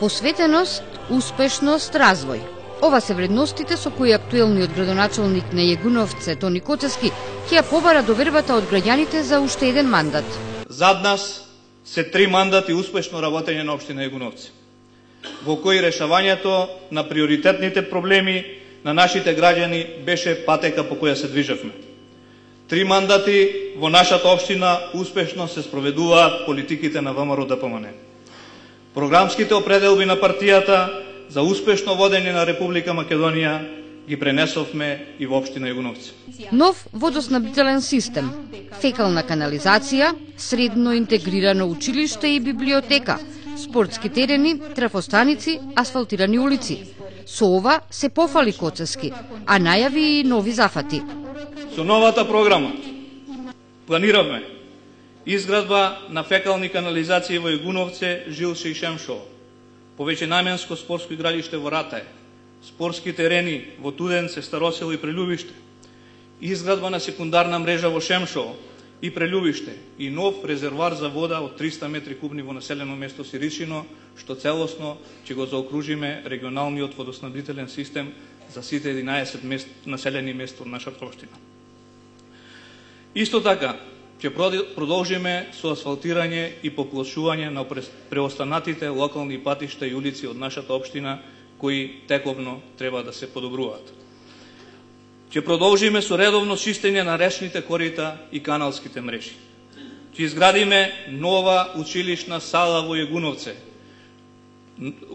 Посветеност, успешност, развој. Ова се вредностите со кои актуелниот градоначалник на Јегуновце Тони Коцевски ќе ја побара довербата од граѓаните за уште еден мандат. Зад нас се 3 мандати успешно работење на општина Јегуновци, во кои решавањето на приоритетните проблеми на нашите граѓани беше патека по која се движевме. 3 мандати во нашата општина успешно се спроведуваат политиките на ВМРО-ДПМН. Програмските определби на партијата за успешно водење на Република Македонија ги пренесовме и во општина Јегуновци. Нов водоснабдителен систем, фекална канализација, средно интегрирано училиште и библиотека, спортски терени, трафостаници, асфалтирани улици. Со ова се пофали Коцевски, а најави и нови зафати. Со новата програма планиравме изградба на фекални канализации во Јегуновце, Жилше и Шемшово, повеќе наменско спортско игралиште во Ратај, спортски терени во Туденце, Старосело и Прелюбиште, изградба на секундарна мрежа во Шемшово и Прелюбиште и нов резервоар за вода од 300 метри кубни во населено место Сиричино, што целосно ќе го заокружиме регионалниот водоснабдителен систем за сите 11 населени места од нашата општина. Исто така, ќе продолжиме со асфалтирање и поплошување на преостанатите локални патишта и улици од нашата општина, кои тековно треба да се подобруваат. Ќе продолжиме со редовно чистење на речните корита и каналските мрежи. Ќе изградиме нова училишна сала во Јегуновце.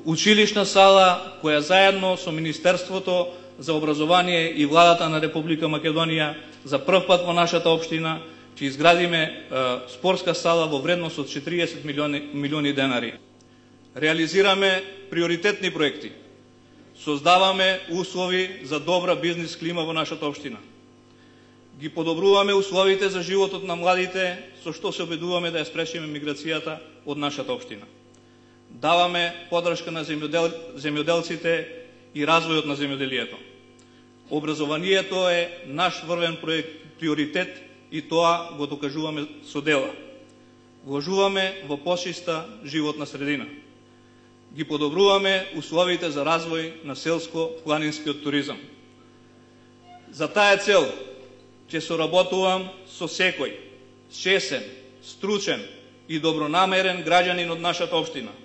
Училишна сала која заедно со Министерството за образование и владата на Република Македонија за прв пат во нашата општина ќе изградиме спортска сала во вредност од 40 милиони денари. Реализираме приоритетни проекти. Создаваме услови за добра бизнис клима во нашата општина. Ги подобруваме условите за животот на младите, со што се обидуваме да ја спречиме миграцијата од нашата општина. Даваме поддршка на земјоделците и развојот на земјоделието. Образованието е наш врвен приоритет и тоа го докажуваме со дела. Вложуваме во почиста животна средина. Ги подобруваме условите за развој на селско-планинскиот туризам. За таа цел ќе соработувам со секој чесен, стручен и добронамерен граѓанин од нашата општина.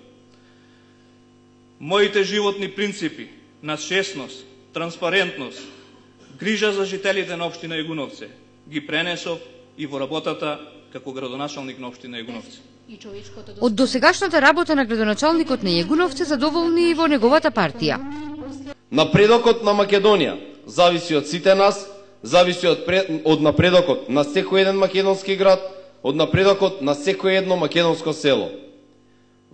Моите животни принципи на честност, транспарентност, грижа за жителите на општина Јегуновце ги пренесов и во работата како градоначалник на општина Јегуновце. Од досегашната работа на градоначалникот на Јегуновце задоволни и во неговата партија. Напредокот на Македонија зависи од сите нас, зависи од напредокот на секој еден македонски град, од напредокот на секој едно македонско село.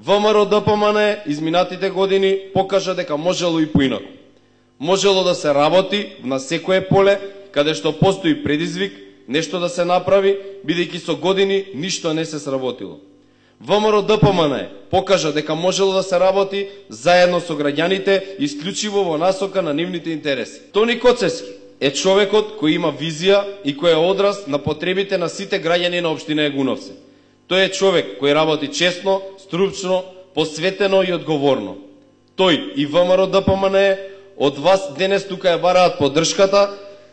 ВМРО-ДПМН изминатите години покажа дека можело и поинаку. Можело да се работи на секое поле, каде што постои предизвик, нешто да се направи, бидејќи со години ништо не се сработило. ВМРО-ДПМН покажа дека можело да се работи заедно со граѓаните, исклучиво во насока на нивните интереси. Тони Коцевски е човекот кој има визија и кој е одраз на потребите на сите граѓани на општина Јегуновце. Тој е човек кој работи честно, стручно, посветено и одговорно. Тој и ВМРО-ДПМН од вас денес тука ја бараат поддршката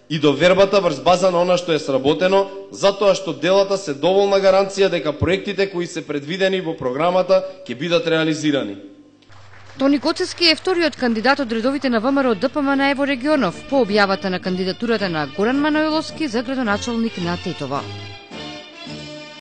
и довербата врз база на она што е сработено, затоа што делата се доволна гаранција дека проектите кои се предвидени во програмата ќе бидат реализирани. Тони Коцевски е вториот кандидат од редовите на ВМРО-ДПМН во регионов по објавата на кандидатурата на Горан Манојловски за градоначалник на Тетово.